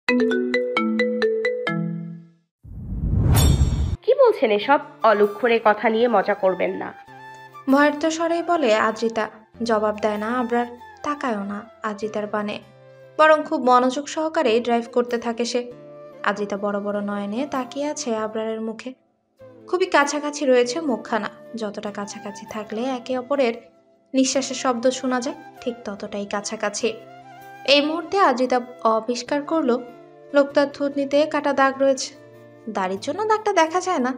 কি বলছেন এসব? অলক্ষণে কথা নিয়ে মজা করবেন না। ভয়ের তো স্বরেই বলে আদ্রিতা। জবাব দেয় না আবরার, তাকায়ও না আদ্রিতার পানে, বরং খুব মনোযোগ সহকারে ড্রাইভ করতে থাকে সে। আদ্রিতা বড় বড় নয়নে তাকিয়ে আছে আবরারের মুখে। খুবই কাছাকাছি রয়েছে মুখখানা, যতটা কাছাকাছি থাকলে একে অপরের নিঃশ্বাসের শব্দ শোনা যায় ঠিক ততটাই কাছাকাছি। এই মুহূর্তে আদ্রিতা আবিষ্কার করলো লোকটার থুতনিতে কাটা দাগ রয়েছে। দাড়ির জন্য দাগটা দেখা যায় না,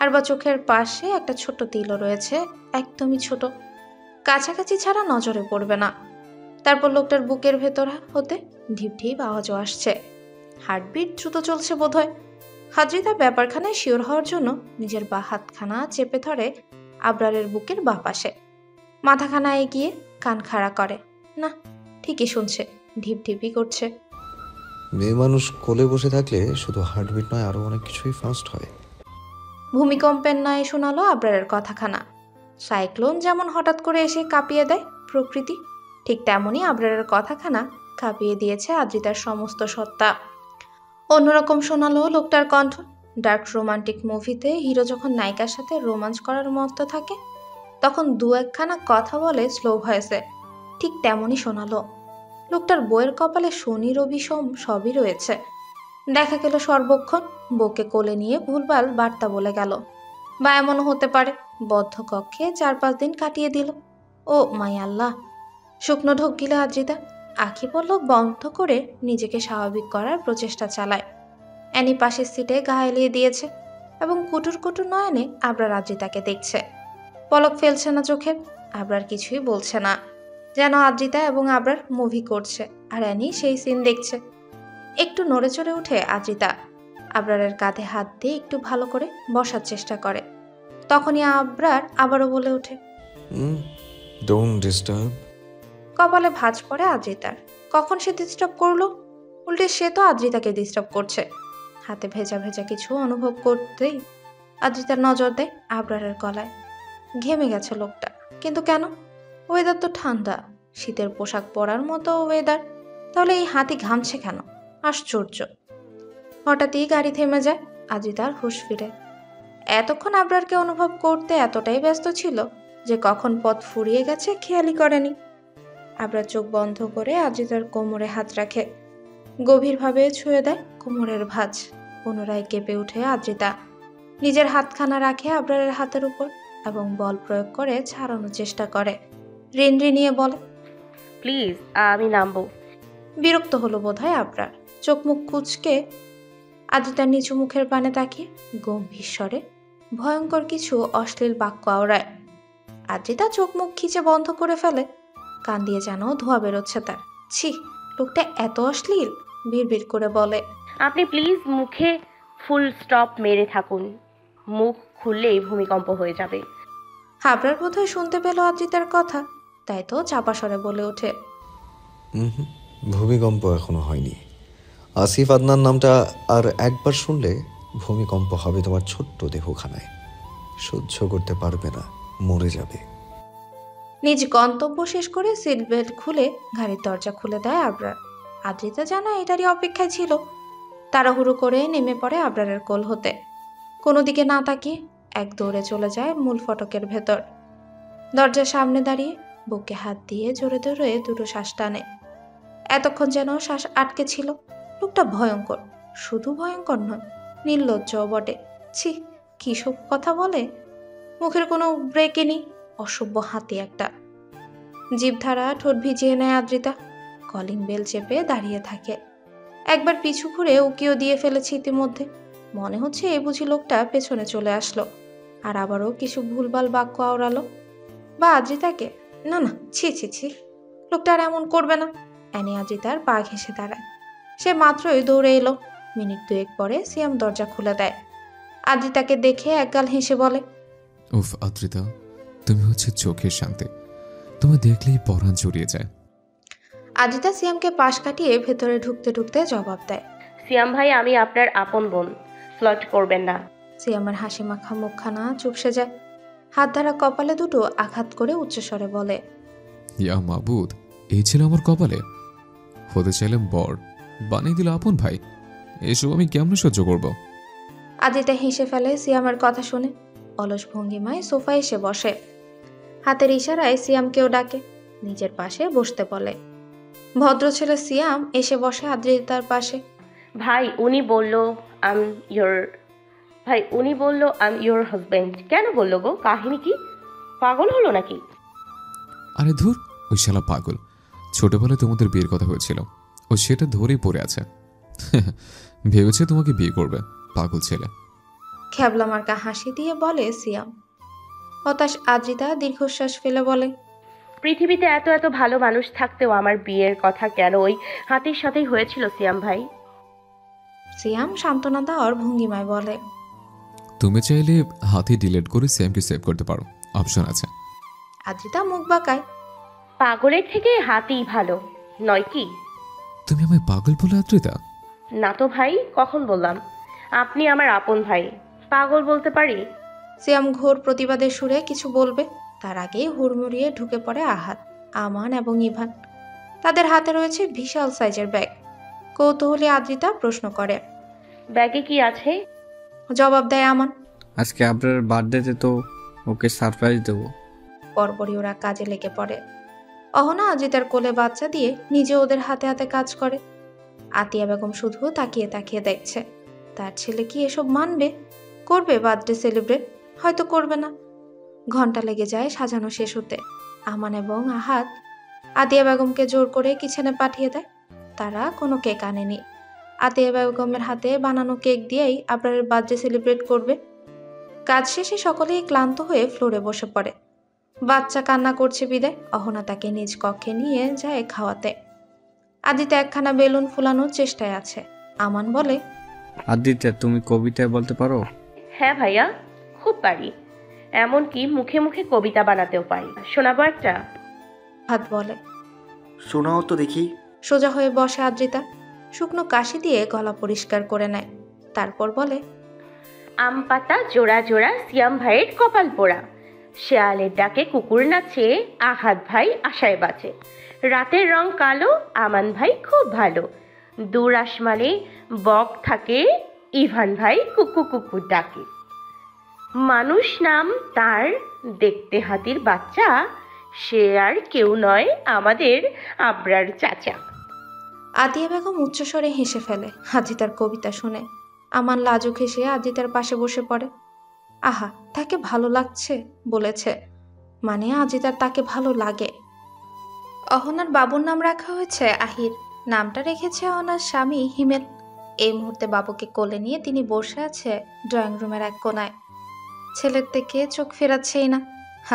আর বা চোখের পাশে একটা ছোট তিলও রয়েছে, একদমই ছোট, কাছাকাছি ছাড়া নজরে পড়বে না। তারপর লোকটার বুকের ভেতর হতে ঢিপ ঢিপ আওয়াজও আসছে। হার্টবিট দ্রুত চলছে বোধহয়। আদ্রিতা ব্যাপারখানায় শিওর হওয়ার জন্য নিজের বা হাতখানা চেপে ধরে আবরারের বুকের বা পাশে, মাথাখানা এগিয়ে কান খাড়া করে। না, ঠিকই শুনছে, ঢিপ ঢিপই করছে। মেয়ে মানুষ কোলে বসে থাকলে শুধু হার্টবিট নয়, আরো অনেক কিছুই ফাস্ট হয়। ভূমিকম্পের ন্যায় শোনালো আবরারের কথাখানা। সাইক্লোন যেমন হঠাৎ করে এসে কাঁপিয়ে দেয় প্রকৃতি, ঠিক তেমনই আবরারের কথাখানা কাঁপিয়ে দিয়েছে আদ্রিতার সমস্ত সত্তা। অন্যরকম শোনালো লোকটার কণ্ঠ। ডার্ক রোমান্টিক মুভিতে হিরো যখন নায়িকার সাথে রোমাঞ্চ করার মতো থাকে তখন দু একখানা কথা বলে স্লো ভয়েসে, ঠিক তেমনই শোনালো। লোকটার বইয়ের কপালে শনি রবি সোম সবই রয়েছে। দেখা গেল সর্বক্ষণ বউকে কোলে নিয়ে ভুলভাল বার্তা বলে গেল, বা এমনও হতে পারে বদ্ধ কক্ষে 4-5 দিন কাটিয়ে দিল। ও মাই আল্লাহ! শুকনো ঢোক গিলে আদ্রিতা আখি পলক বন্ধ করে নিজেকে স্বাভাবিক করার প্রচেষ্টা চালায়। অ্যানি পাশের সিটে গা এলিয়ে দিয়েছে এবং কুটুর কুটুর নয়নে আবরার আদ্রিতাকে দেখছে। পলক ফেলছে না চোখে, আবরার কিছুই বলছে না, যেন আদ্রিতা এবং আবরার মুভি করছে আর অ্যানি সেই সিন দেখছে। একটু নড়ে চড়ে উঠে আদ্রিতা আবরারের কাঁধে হাত দিয়ে একটু ভালো করে বসার চেষ্টা করে। তখনই আবরার আবারও বলে ওঠে, ডোন্ট ডিস্টার্ব। কপালে ভাঁজ পড়ে আদ্রিতার। কখন সে ডিস্টার্ব করলো? উল্টে সে তো আদ্রিতাকে ডিস্টার্ব করছে। হাতে ভেজা ভেজা কিছু অনুভব করতেই আদ্রিতার নজর দেয় আবরারের গলায়। ঘেমে গেছে লোকটা, কিন্তু কেন? ওয়েদার তো ঠান্ডা, শীতের পোশাক পরার মতো ওয়েদার, তাহলে এই হাতি ঘামছে কেন? আশ্চর্য। হঠাৎই গাড়ি থেমে যায়, আদ্রিতার হুঁশ ফিরে। এতক্ষণ আবরারকে অনুভব করতে এতটাই ব্যস্ত ছিল যে কখন পথ ফুরিয়ে গেছে খেয়ালই করেনি। আবরার চোখ বন্ধ করে আদ্রিতার কোমরে হাত রাখে, গভীরভাবে ছুঁয়ে দেয় কোমরের ভাঁজ। পুনরায় কেঁপে উঠে আদ্রিতা নিজের হাতখানা রাখে আবরারের হাতের উপর এবং বল প্রয়োগ করে ছাড়ানোর চেষ্টা করে। রিনরিনিয়ে বলে, প্লিজ, আমি নামবো। বিরক্ত হলো বোধহয় আবরার। চোখ মুখ কুঁচকে আদ্রিতার নিচু মুখের পানে তাকিয়ে গম্ভীর স্বরে ভয়ঙ্কর কিছু অশ্লীল বাক্য আওড়ায়। আদ্রিতা চোখ মুখ খিচে বন্ধ করে ফেলে, কান দিয়ে যেন ধোঁয়া বেরোচ্ছে তার। ছি, লোকটা এত অশ্লীল! বিড়বিড় করে বলে, আপনি প্লিজ মুখে ফুল স্টপ মেরে থাকুন। মুখ খুললেই ভূমিকম্প হয়ে যাবে। আবরার বোধহয় শুনতে পেল আদ্রিতার কথা, তাই তো চাপা স্বরে বলে ওঠে, ভূমিকম্প এখনো হয়নি। আসিফ আদনান নামটা আর একবার শুনলে ভূমিকম্প হবে তোমার ছোট্ট দেহখানায়। সহ্য করতে পারবে না, মরে যাবে। নিজ গন্তব্য শেষ করে সিট বেল্ট খুলে গাড়ির দরজা খুলে দেয় আবরার। আদ্রিতা জানা এটারই অপেক্ষায় ছিল। তাড়াহুড়ো করে নেমে পড়ে আবরারের কোল হতে। কোনো দিকে না তাকিয়ে এক দৌড়ে চলে যায় মূল ফটকের ভেতর। দরজার সামনে দাঁড়িয়ে বুকে হাত দিয়ে জোরে জোরে দুটো শ্বাস টানে। এতক্ষণ যেন শ্বাস আটকে ছিল। লোকটা ভয়ঙ্কর, শুধু ভয়ঙ্কর নয়, নির্লজ্জও বটে। ছি, কি সব কথা বলে! মুখের কোনো ব্রেকে নেই, অসভ্য হাতি একটা। জিভধারা ঠোঁট ভিজিয়ে নেয় আদ্রিতা। কলিং বেল চেপে দাঁড়িয়ে থাকে। একবার পিছু ঘুরে উকিও দিয়ে ফেলেছে ইতিমধ্যে। মনে হচ্ছে এ বুঝি লোকটা পেছনে চলে আসলো আর আবারও কিছু ভুলভাল বাক্য আওড়ালো। বা আদ্রিতাকে? না না, ছি ছি ছি, লোকটা আর এমন করবে না। অ্যানি আদ্রিতার পা ঘেঁষে দাঁড়ায়। সে মাত্রই দৌড়ে এলো। মিনিট 2 পরে সিয়াম দরজা খুলে দেয়। আদ্রিতাকে দেখে একগাল হেসে বলে, উফ আদ্রিতা, তুমি হচ্ছে চোখের শান্তি, তুমি দেখলেই পরাণ জড়িয়ে যায়। আদ্রিতা সিয়ামকে পাশ কাটিয়ে ভেতরে ঢুকতে ঢুকতে জবাব দেয়, সিয়াম ভাই, আমি আপনার আপন বোন, ফ্লার্ট করবেন না। সিয়ামের হাসি মাখা মুখখানা চুপসে যায়। হাত ধরা কপালে দুটো আঘাত করে উচ্চস্বরে বলে, ইয়া মাবুদ, এই ছিল আমার কপালে। হতে চাইলাম বর, বানিয়ে দিল আপন ভাই। এসব আমি কেমন সহ্য করব? আদ্রিতা হেসে ফেলে সিয়ামের কথা শুনে। অলস ভঙ্গিমায় সোফায় এসে বসে। হাতের ইশারায় সিয়ামকেও ডাকে, নিজের পাশে বসতে বলে। ভদ্র ছেলে সিয়াম এসে বসে আদ্রিতার পাশে। ভাই উনি বলল আম ইয়োর ইয়োর হাজবেন্ড। কেন বললো গো? কাহিনী কি? পাগল হলো নাকি? আরে ধুর, ওই শালা পাগল। ছোটবেলায় তোমাদের বিয়ের কথা হয়েছিল, ও সেটা ধরেই পড়ে আছে। ভেবেছে তোমাকে বিয়ে করবে, পাগল ছেলে। খ্যাবলা মার্কা হাসি দিয়ে বলে সিয়াম। হতাশ আদ্রিতা দীর্ঘশ্বাস ফেলে বলে, পৃথিবীতে এত এত ভালো মানুষ থাকতেও আমার বিয়ের কথা কেন ওই হাতির সাথেই হয়েছিল সিয়াম ভাই? সিয়াম সান্ত্বনা দেওয়ার ভঙ্গিমায় বলে। তুমি চাইলে হাতে ডিলিট করে সেমকে সেভ করতে পারো, অপশন আছে। আদ্রিতা মুখ বাঁকায়। পাগলের থেকে হাতিই ভালো নয় কি? তুমি আমায় পাগল বলে আদ্রিতা? না তো ভাই, কখন বললাম? আপনি আমার আপন ভাই, পাগল বলতে পারি? সিয়াম ঘোর প্রতিবাদের সুরে কিছু বলবে, তার আগেই হুড়মুড়িয়ে ঢুকে পড়ে আহাত, আমান এবং ইভান। তাদের হাতে রয়েছে বিশাল সাইজের ব্যাগ। কৌতূহলী আদ্রিতা প্রশ্ন করে। ব্যাগে কি আছে? জবাব দেয় আমান। আজকে আপনার বার্থডেতে তো ওকে সারপ্রাইজ দেবো। পরপরই ওরা কাজে লেগে পড়ে। অহনা আদ্রিতার কোলে বাচ্চা দিয়ে নিজে ওদের হাতে হাতে কাজ করে। আতিয়া বেগম শুধু তাকিয়ে তাকিয়ে দেখছে। তার ছেলে কি এসব মানবে? করবে বার্থডে সেলিব্রেট? হয়তো করবে না। ঘন্টা লেগে যায় সাজানো শেষ হতে। আমান এবং আহাত আতিয়া বেগমকে জোর করে কিচেনে পাঠিয়ে দেয়। তারা কোনো কেক আনেনি। আতিয়া বেগমের হাতে বানানো কেক দিয়েই আবরারের বার্থডে সেলিব্রেট করবে। কাজ শেষে সকলেই ক্লান্ত হয়ে ফ্লোরে বসে পড়ে। বাচ্চা কান্না করছে বিদায় অহনা তাকে নিজ কক্ষে নিয়ে যায় খাওয়াতে। আদিতে একখানা বেলুন ফুলানোর চেষ্টায় আছে। আমান বলে, আদিত্য, তুমি কবিতা বলতে পারো? হ্যাঁ ভাইয়া, খুব পারি। এমনকি মুখে মুখে কবিতা বানাতেও পারি। শোনাবো একটা? হাত বলে। শোনাও তো দেখি। সোজা হয়ে বসে আদ্রিতা শুকনো কাশি দিয়ে গলা পরিষ্কার করে নেয়। তারপর বলে, আম পাতা জোড়া জোড়া সিয়াম ভাইয়ের কপাল পোড়া, শেয়ালের ডাকে কুকুর নাচে, আহাত ভাই আশায় বাঁচে, রাতের রং কালো, আমান ভাই খুব ভালো, দূর আসমানে বক থাকে, ইভান ভাই কুকু কুকু ডাকে, মানুষ নাম তার, দেখতে হাতির বাচ্চা, সে আর কেউ নয় আমাদের আবরার চাচা। আতিয়া বেগম উচ্চস্বরে হেসে ফেলে আদ্রিতার কবিতা শুনে। আমান লাজুক হেসে আদ্রিতার পাশে বসে পড়ে। আহা, তাকে ভালো লাগছে বলেছে, মানে আদ্রিতার তাকে ভালো লাগে। অহনার বাবুর নাম রাখা হয়েছে আহির। নামটা রেখেছে অহনার স্বামী হিমেল। এই মুহূর্তে বাবুকে কোলে নিয়ে তিনি বসে আছে ড্রয়িং রুমের এক কোনায়। ছেলের থেকে চোখ ফেরাচ্ছেই না।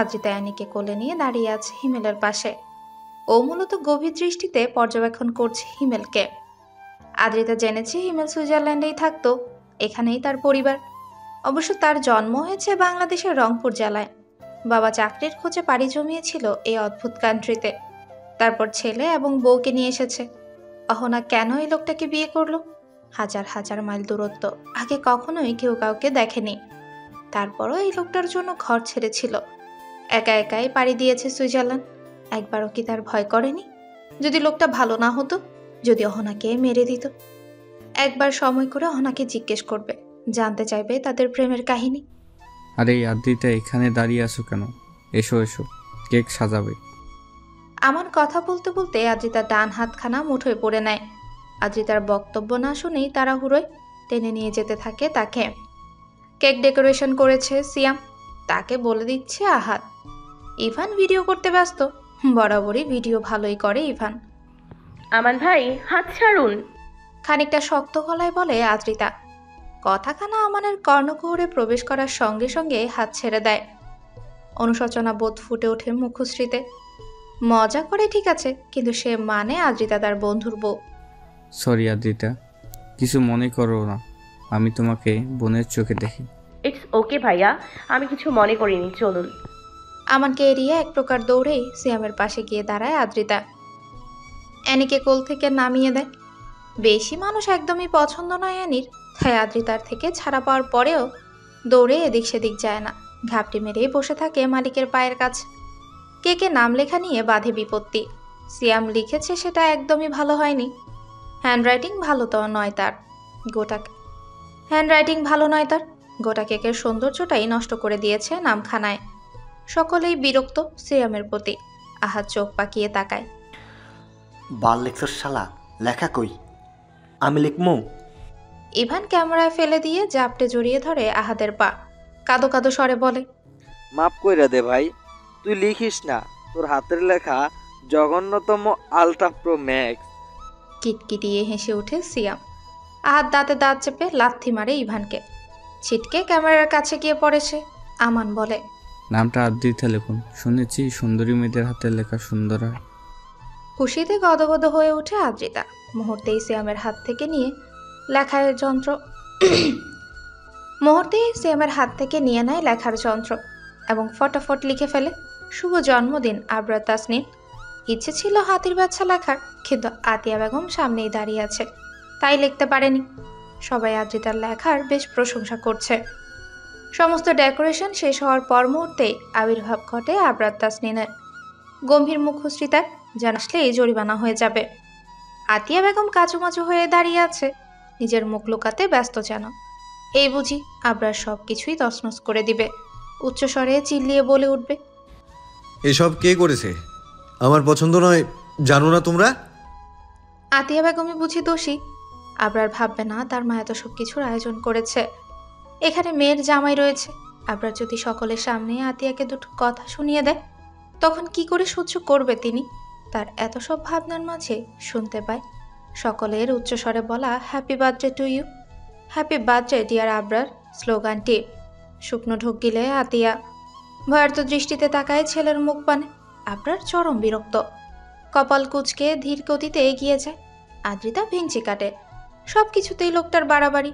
আদ্রিতা অ্যানিকে কোলে নিয়ে দাঁড়িয়ে আছে হিমেলের পাশে। ও মূলত গভীর দৃষ্টিতে পর্যবেক্ষণ করছে হিমেলকে। আদ্রিতা জেনেছে হিমেল সুইজারল্যান্ডেই থাকতো, এখানেই তার পরিবার। অবশ্য তার জন্ম হয়েছে বাংলাদেশের রংপুর জেলায়। বাবা চাকরির খোঁজে পাড়ি জমিয়েছিল এই অদ্ভুত কান্ট্রিতে। তারপর ছেলে এবং বউকে নিয়ে এসেছে। অহনা কেন এই লোকটাকে বিয়ে করলো? হাজার হাজার মাইল দূরত্ব, আগে কখনোই কেউ কাউকে দেখেনি। তারপরও এই লোকটার জন্য ঘর ছেড়েছিল। একা একাই পাড়ি দিয়েছে সুইজারল্যান্ড। একবারও কি তার ভয় করেনি? যদি লোকটা ভালো না হতো, যদি অহনাকে মেরে দিত? একবার সময় করে অহনাকে জিজ্ঞেস করবে, জানতে চাইবে তাদের প্রেমের কাহিনী। আরে আদিত্য, এখানে দাঁড়িয়ে আছো কেন? এসো এসো, কেক সাজাবে। আমার কথা বলতে বলতে আদ্রিতার ডান হাতখানা মুঠোয় পড়ে নেয়। আদ্রিতার বক্তব্য না শুনেই তাড়াহুড়োয় টেনে নিয়ে যেতে থাকে তাকে। কেক ডেকোরেশন করেছে সিয়াম, তাকে বলে দিচ্ছে আহাত। ইভান ভিডিও করতে ব্যস্ত। বরাবরই ভিডিও ভালোই করে ইভান। আমান ভাই হাত ছাড়ুন। খানিকটা শক্ত গলায় বলে আদ্রিতা। কথাখানা আমানের কর্ণকুহরে প্রবেশ করার সঙ্গে সঙ্গে হাত ছেড়ে দেয়। অনুশোচনা বোধ ফুটে ওঠে মুখশ্রীতে। মজা করে ঠিক আছে, কিন্তু সে মানে আদ্রিতা তার বন্ধুর বউ। সরি আদিত্য, কিছু মনে করো না, আমি তোমাকে বোনের চোখে দেখি। ইটস ওকে ভাইয়া, আমি কিছু মনে করিনি, চলুন। আমানকে এড়িয়ে এক প্রকার দৌড়েই সিয়ামের পাশে গিয়ে দাঁড়ায় আদ্রিতা। অ্যানিকে কোল থেকে নামিয়ে দেয়। বেশি মানুষ একদমই পছন্দ নয় অ্যানির, তাই আদ্রিতার থেকে ছাড়া পাওয়ার পরেও দৌড়ে এদিক সেদিক যায় না। ঘাপটি মেরেই বসে থাকে মালিকের পায়ের কাছে। কেকে নাম লেখা নিয়ে বাধে বিপত্তি। সিয়াম লিখেছে সেটা একদমই ভালো হয়নি। হ্যান্ডরাইটিং ভালো তো নয় তার গোটা হ্যান্ডরাইটিং ভালো নয় তার গোটা কেকের সৌন্দর্যটাই নষ্ট করে দিয়েছে নামখানায়। সকলেই বিরক্ত সিয়ামের প্রতি। আহাদ চোখ পাকিয়ে তাকায়। বাল লেখছর শালা, লেখা কই? আমি লিখমু? ইভান ক্যামেরায় ফেলে দিয়ে জাপটে জড়িয়ে ধরে আহাদের পা। কাদো কাদো স্বরে বলে, মাপ কইরা দে ভাই, তুই লিখিস না, তোর হাতের লেখা জঘন্যতম আলট্রা প্রো ম্যাক্স। কিটকিটিয়ে হেসে ওঠে সিয়াম। আহাদ দাঁতে দাঁত চেপে লাথি মারে ইভানকে। ছিটকে ক্যামেরার কাছে গিয়ে পড়ে সে। আমান বলে, নামটা আদ্রিতা লিখুন, শুনেছি সুন্দরী মেয়েদের হাতের লেখা সুন্দর হয়। খুশিতে গদগদ হয়ে ওঠে আদ্রিতা। মুহূর্তেই সিয়ামের হাত থেকে নিয়ে লেখার যন্ত্র নেয় লেখার যন্ত্র এবং ফটাফট লিখে ফেলে, শুভ জন্মদিন আবরার তাসনিন। ইচ্ছে ছিল হাতির বাচ্চা লেখার, কিন্তু আতিয়া বেগম সামনেই দাঁড়িয়ে আছে, তাই লিখতে পারেনি। সবাই আদ্রিতার লেখার বেশ প্রশংসা করছে। সমস্ত ডেকোরেশন শেষ হওয়ার পর মুহূর্তেই আবির্ভাব ঘটে আবরার তাসনিনের। গম্ভীর মুখশ্রী তার, যেন আসলেই জরিমানা হয়ে যাবে। আতিয়া বেগম কাচুমাচু হয়ে দাঁড়িয়ে আছে, নিজের মুখ লুকাতে ব্যস্ত যেন। এই বুঝি আবরার সব কিছুই তছনছ করে দিবে। উচ্চস্বরে চিল্লিয়ে বলে উঠবে, এসব কে করেছে? আমার পছন্দ নয়, জানো না তোমরা? আতিয়া বেগমই বুঝি দোষী। আবরার ভাববে না তার মা এত সব কিছুর আয়োজন করেছে। এখানে মেয়ের জামাই রয়েছে। আবরার যদি সকলের সামনে আতিয়াকে দুটো কথা শুনিয়ে দেয়, তখন কি করে সহ্য করবে তিনি? তার এত সব ভাবনার মাঝে শুনতে পায় সকলের উচ্চস্বরে বলা happy birthday to you, happy birthday dear Abrar স্লোগানটি। শুকনো ঢোক গিলে আতিয়া ভয়ার্ত দৃষ্টিতে তাকায় ছেলের মুখ পানে। আবরার চরম বিরক্ত, কপাল কুঁচকে ধীর গতিতে এগিয়ে যায়। আদ্রিতা ভেঙচি কাটে, সব কিছুতেই লোকটার বাড়াবাড়ি।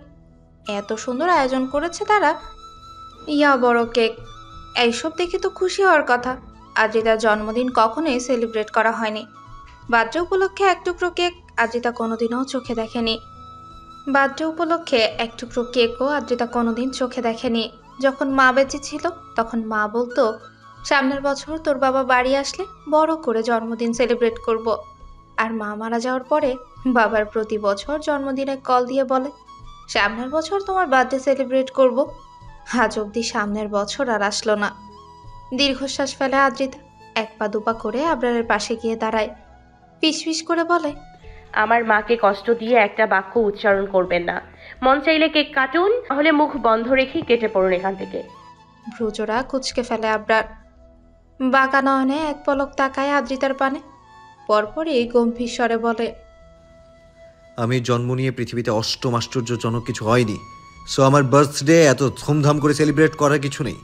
এত সুন্দর আয়োজন করেছে তারা, ইয়া বড় কেক, এইসব দেখে তো খুশি হওয়ার কথা। আদ্রিতার জন্মদিন কখনোই সেলিব্রেট করা হয়নি। বার্থডে উপলক্ষে এক টুকরো কেক আদ্রিতা কোনোদিনও চোখে দেখেনি। চোখে দেখেনি। যখন মা বেঁচে ছিল তখন মা বলতো, সামনের বছর তোর বাবা বাড়ি আসলে বড় করে জন্মদিন সেলিব্রেট করব। আর মা মারা যাওয়ার পরে বাবার প্রতি বছর জন্মদিনে কল দিয়ে বলে, সামনের বছর তোমার বার্থডে সেলিব্রেট করব। আজ অবধি সামনের বছর আর আসলো না। দীর্ঘশ্বাস ফেলে আদ্রিতা, এক পা দুপা করে আবরারের পাশে গিয়ে দাঁড়ায়। ফিসফিস করে বলে, আমার মাকে কষ্ট দিয়ে একটা বাক্য উচ্চারণ করবেন না। মন চাইলে কেক কাটুন, তাহলে মুখ বন্ধ রেখে কেটে পড়ুন এখান থেকে। ভ্রুজোড়া কুচকে ফেলে আবরার। বাঁকা নয়নে এক পলক তাকায় আদ্রিতার পানে, পরপরই গম্ভীর স্বরে বলে, আমি জন্ম নিয়ে পৃথিবীতে অষ্টম আশ্চর্যজনক কিছু হয়নি, সো আমার বার্থডে এত ধুমধাম করে সেলিব্রেট করার কিছু নেই।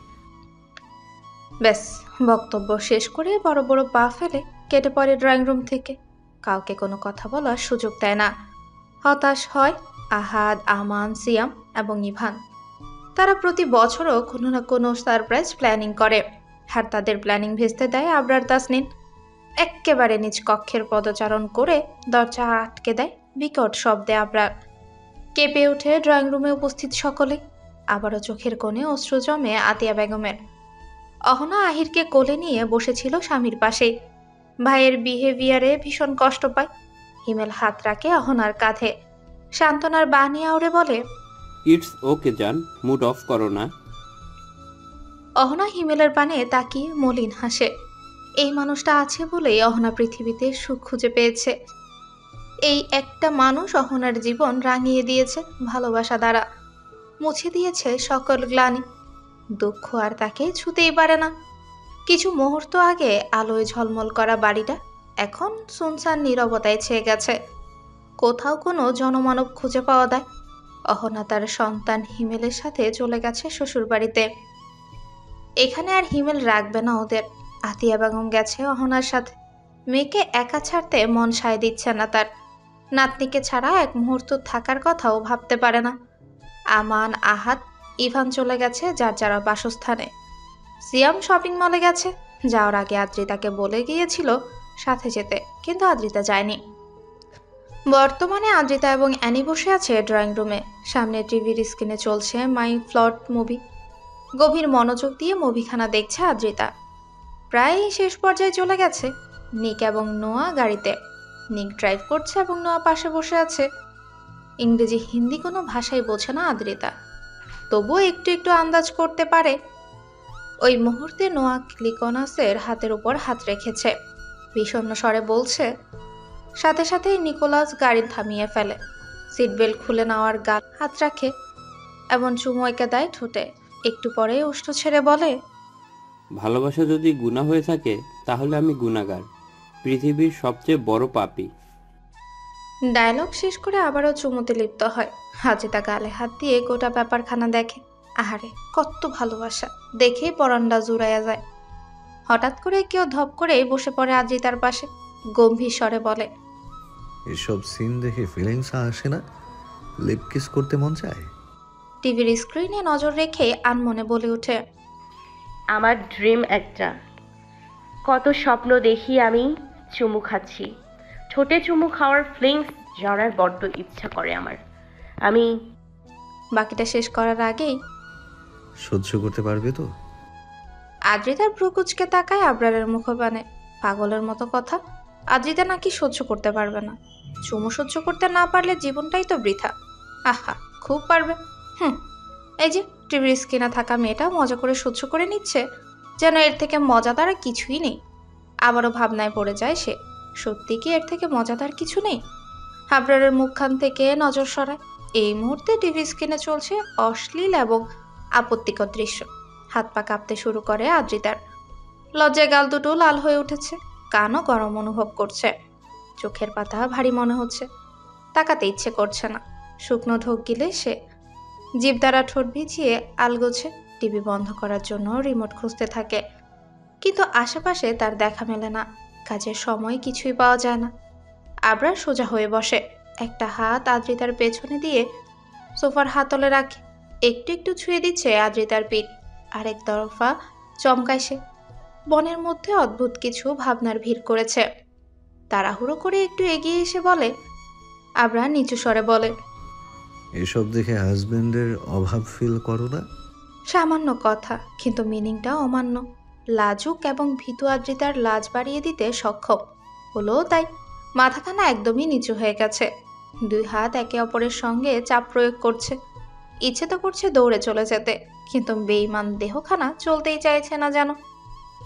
ব্যাস, বক্তব্য শেষ করে বড় বড় পা ফেলে কেটে পড়ে ড্রয়িং রুম থেকে। কাউকে কোনো কথা বলার সুযোগ দেয় না। হতাশ হয় আহাদ, আমান, সিয়াম এবং ইভান। তারা প্রতি বছরও কোনো না কোনো সারপ্রাইজ প্ল্যানিং করে, আর তাদের প্ল্যানিং ভেস্তে দেয় আবরার তাসনিন। এক্কেবারে নিজ কক্ষের পদচারণ করে দরজা আটকে দেয় বিকট শব্দে আবরার। কেঁপে ওঠে ড্রয়িং রুমে উপস্থিত সকলে। আবারও চোখের কোণে অশ্রু জমে আতিয়া বেগমের। অহনা আহিরকে কোলে নিয়ে বসেছিল স্বামীর পাশেই। ভাইয়ের বিহেভিয়ারে ভীষণ কষ্ট পায়। হিমেল হাত রাখে অহনার কাঁধে, সান্ত্বনার বাণী আউড়ে বলে, ইটস ওকে জান, মুড অফ করো না। অহনা হিমেলের পানে তাকিয়ে মলিন হাসে। এই মানুষটা আছে বলেই অহনা পৃথিবীতে সুখ খুঁজে পেয়েছে। এই একটা মানুষ অহনার জীবন রাঙিয়ে দিয়েছে ভালোবাসা দ্বারা, মুছে দিয়েছে সকল গ্লানি। দুঃখ আর তাকে ছুতেই পারে না। কিছু মুহূর্ত আগে আলোয় ঝলমল করা বাড়িটা এখন সুনসান নীরবতায় ছেয়ে গেছে। কোথাও কোনো জনমানব খুঁজে পাওয়া যায়। অহনা তার সন্তান হিমেলের সাথে চলে গেছে শ্বশুর বাড়িতে। এখানে আর হিমেল রাখবে না ওদের। আতিয়া বেগম গেছে অহনার সাথে। মেয়েকে একা ছাড়তে মন সায় দিচ্ছে না তার। নাতনিকে ছাড়া এক মুহূর্ত থাকার কথাও ভাবতে পারে না। আমান, আহাদ, ইভান চলে গেছে যার যারা বাসস্থানে। সিয়াম শপিং মলে গেছে। যাওয়ার আগে আদ্রিতাকে বলে গিয়েছিল সাথে যেতে, কিন্তু আদ্রিতা যায়নি। বর্তমানে আদ্রিতা এবং অ্যানি বসে আছে ড্রয়িং রুমে। সামনে টিভির স্ক্রিনে চলছে মাই ফ্লট মুভি। গভীর মনোযোগ দিয়ে মুভিখানা দেখছে আদ্রিতা। প্রায় শেষ পর্যায়ে চলে গেছে। নিক এবং নোয়া গাড়িতে। নিক ড্রাইভ করছে এবং নোয়া পাশে বসে আছে। ইংরেজি হিন্দি কোনো ভাষাই বোঝে না আদ্রিতা, তবুও একটু একটু আন্দাজ করতে পারে। ওই মুহূর্তে নোয়া ক্লিকোনাসের হাতের উপর হাত রেখেছে, বিষণ্ণ স্বরে বলছে। সাথে সাথেই নিকোলাস গাড়ি থামিয়ে ফেলে, সিট বেল্ট খুলে নেওয়ার গাল হাত রাখে এমন চুমু এঁকে দেয় ঠোঁটে। একটু পরে উষ্ণ ছেড়ে বলে, ভালোবাসা যদি গুনাহ হয়ে থাকে তাহলে আমি গুনাহগার, পৃথিবীর সবচেয়ে বড় পাপী। ডায়লগ শেষ করে আবারও চুমুতে লিপ্ত হয়। হাজিতা গালে হাত দিয়ে গোটা ব্যাপারখানা দেখে। আহারে কত ভালোবাসা, দেখেই পরান্ডা জুড়াইয়া যায়। হঠাৎ করে কেউ ধপ করে বসে পড়ে আদ্রিতার পাশে, গম্ভীর স্বরে বলে, এসব সিন দেখে ফিলিংস আসে না? লিপ কিস করতে মন চায়? টিভির স্ক্রিনে নজর রেখে আনমনে বলে ওঠে, আমার ড্রিম একটা। কত স্বপ্ন দেখি আমি চুমু খাচ্ছি, ঠোঁটে চুমু খাওয়ার ফিলিংস জানার বড্ড ইচ্ছা করে আমার। আমি বাকিটা শেষ করার আগেই সহ্য করতে পারবে তো? আদ্রিতার ভ্রুকুচকে তাকায় আবরারের মুখপানে। পাগলের মতো কথা, আদ্রিতা নাকি সহ্য করতে পারবে না। চুমু সহ্য করতে না পারলে জীবনটাই তো বৃথা। আহা, খুব পারবে। এই যে টিভির স্ক্রিনে থাকা মেয়েটা মজা করে সহ্য করে নিচ্ছে, যেন এর থেকে মজাদার আর কিছুই নেই। আবারও ভাবনায় পড়ে যায় সে, সত্যি কি এর থেকে মজাদার কিছু নেই? আবরারের মুখখান থেকে নজর সরায়। এই মুহূর্তে টিভি স্ক্রিনে চলছে অশ্লীল এবং আপত্তিকর দৃশ্য। হাত পা কাঁপতে শুরু করে আদ্রিতার। লজ্জায় গাল দুটো লাল হয়ে উঠেছে, কানও গরম অনুভব করছে, চোখের পাতা ভারী মনে হচ্ছে, তাকাতে ইচ্ছে করছে না। শুকনো ঢোক গিলে সে জিভ দ্বারা ঠোঁট ভিজিয়ে আলগোছে টিভি বন্ধ করার জন্য রিমোট খুঁজতে থাকে, কিন্তু আশেপাশে তার দেখা মেলে না। কাজের সময় কিছুই পাওয়া যায় না। আবরার সোজা হয়ে বসে, একটা হাত আদ্রিতার পেছনে দিয়ে সোফার হাতলে রাখে, একটু একটু ছুঁয়ে দিচ্ছে আদ্রিতার পিঠ। আরেক তরফা চমকায় সে। বনের মধ্যে অদ্ভুত কিছু ভাবনার ভিড় করেছে। তাড়াহুড়ো করে একটু এগিয়ে এসে বলে, আবরা নিচু স্বরে বলে, এসব দেখে হাজবেন্ডের অভাব ফিল করো না? সামান্য কথা, কিন্তু মিনিংটা অমান্য। লাজুক এবং ভীতু আদ্রিতার লাজ বাড়িয়ে দিতে সক্ষম হলো, তাই মাথাখানা একদমই নিচু হয়ে গেছে। দুই হাত একে অপরের সঙ্গে চাপ প্রয়োগ করছে। ইচ্ছে তো করছে দৌড়ে চলে যেতে, কিন্তু বেঈমান দেহখানা চলতেই চাইছে না যেন।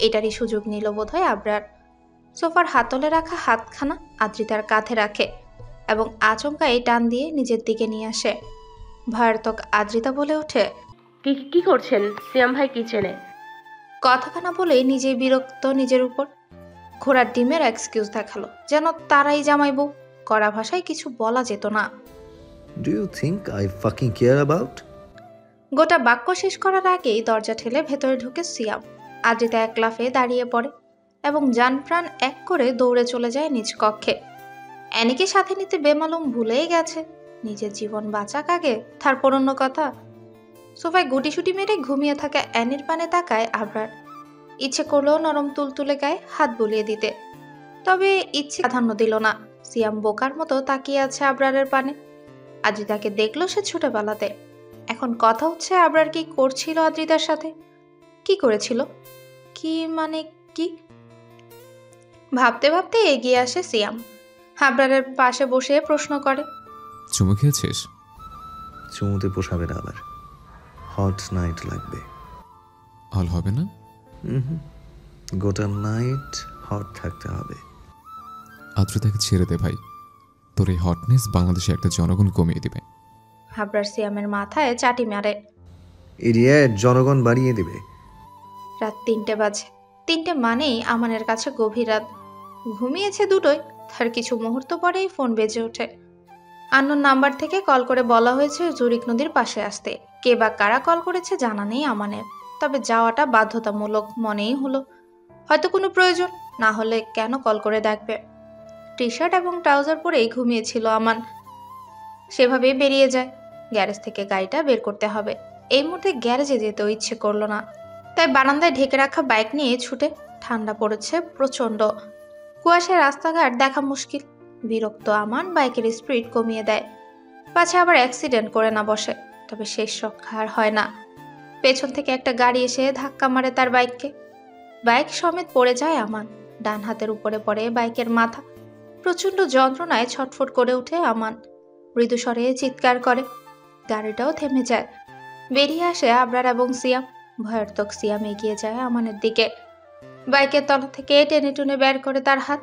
এটারই সুযোগ নিল বোধহয় আবরার। সোফার হাতলে রাখা হাতখানা আদ্রিতার কাঁধে রাখে এবং আচমকাই টান দিয়ে নিজের দিকে নিয়ে আসে। ভয়ার্থক আদ্রিতা বলে ওঠে, কি কি করছেন সিয়াম ভাই কিচেনে? কথাখানা বলেই নিজেই বিরক্ত নিজের উপর। ঘোড়ার ডিমের এক্সকিউজ দেখালো, যেন তারাই জামাই বউ। কড়া ভাষায় কিছু বলা যেত না। Do you think I fucking care about? গোটা বাক্য শেষ করার আগেই দরজা ঠেলে ভেতরে ঢুকে সিয়াম। আদ্রিতা এক লাফে দাঁড়িয়ে পড়ে এবং জান প্রাণ এক করে দৌড়ে চলে যায় নিজ কক্ষে। অ্যানিকে সাথে নিতে বেমালুম ভুলেই গেছে। নিজের জীবন বাঁচাক আগে, তারপর অন্য কথা। সোফায় গুটিসুটি মেরে ঘুমিয়ে থাকা অ্যানির পানে তাকায় আবরার। ইচ্ছে করলেও নরম তুলতুলে গায়ে হাত বুলিয়ে দিতে, তবে ইচ্ছে প্রাধান্য দিল না। সিয়াম বোকার মতো তাকিয়ে আছে আবরারের পানে। আদ্রিতাকে দেখলো সে ছুটে পালাতে। এখন কথা হচ্ছে আবরার কি করছিল আদ্রিতার সাথে, কি করেছিল, কি মানে কি? ভাবতে ভাবতে এগিয়ে আসে সিয়াম, আবরারের পাশে বসে প্রশ্ন করে, চুমু খেয়েছিস? চুমুতে পোষাবে না আবার, হট নাইট লাগবে। হল হবে না? গোটা নাইট হট থাকতে হবে। আদ্রিতাকে ছেড়ে দে ভাই, তোর এই হটনেস বাংলাদেশে একটা জনগণ কমিয়ে দিবে। আবরার সিয়ামের মাথায় চাটি মারে। ইডিয়েট, জনগণ বাড়িয়ে দিবে। রাত 3টে বাজে। 3টে মানেই আমানের কাছে গভীর রাত। ঘুমিয়েছে দুটোই, তার কিছু মুহূর্ত পরেই ফোন বেজে ওঠে। আননোন নাম্বার থেকে কল করে বলা হয়েছে জুরিক নদীর পাশে আসতে। কে বা কারা কল করেছে জানা নেই আমানের, তবে যাওয়াটা বাধ্যতামূলক মনেই হলো। হয়তো কোনো প্রয়োজন, না হলে কেন কল করে ডাকবে। টি শার্ট এবং ট্রাউজার পরেই ঘুমিয়েছিল আমান। সেভাবেই বেরিয়ে যায়। গ্যারেজ থেকে গাড়িটা বের করতে হবে। এই মুহূর্তে গ্যারেজে যেতেও ইচ্ছে করলো না, তাই বারান্দায় ঢেকে রাখা বাইক নিয়ে ছুটে। ঠান্ডা পড়েছে প্রচণ্ড, কুয়াশায় রাস্তাঘাট দেখা মুশকিল। বিরক্ত আমান বাইকের স্পিড কমিয়ে দেয়, পাছে আবার অ্যাক্সিডেন্ট করে না বসে। তবে শেষ রক্ষা আর হয় না। পেছন থেকে একটা গাড়ি এসে ধাক্কা মারে তার বাইককে। বাইক সমেত পড়ে যায় আমান। ডান হাতের উপরে পড়ে বাইকের মাথা, প্রচণ্ড যন্ত্রণায় ছটফট করে ওঠে আমান। মৃদুস্বরে চিৎকার করে। গাড়িটাও থেমে যায়। বেরিয়ে আসে আবরার এবং সিয়াম। ভয়ার্থক সিয়াম এগিয়ে যায় আমানের দিকে। বাইকের তলা থেকে টেনে টুনে বের করে তার হাত।